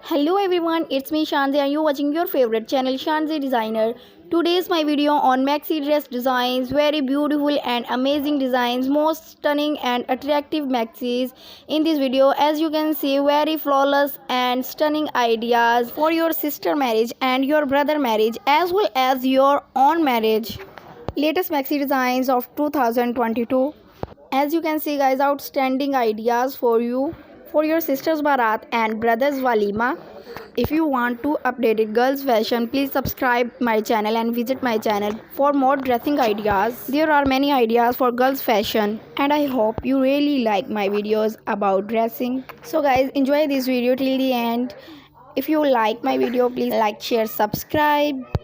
Hello everyone, it's me Shanzy and you're watching your favorite channel Shanzy Designer. Today's my video on maxi dress designs, very beautiful and amazing designs, most stunning and attractive maxis. In this video, as you can see, very flawless and stunning ideas for your sister marriage and your brother marriage as well as your own marriage. Latest maxi designs of 2022. As you can see guys, outstanding ideas for you for your sister's barat and brother's walima. If you want to updated girls fashion, please subscribe my channel and visit my channel for more dressing ideas. There are many ideas for girls fashion and I hope you really like my videos about dressing. So guys, enjoy this video till the end. If you like my video, please like, share, subscribe.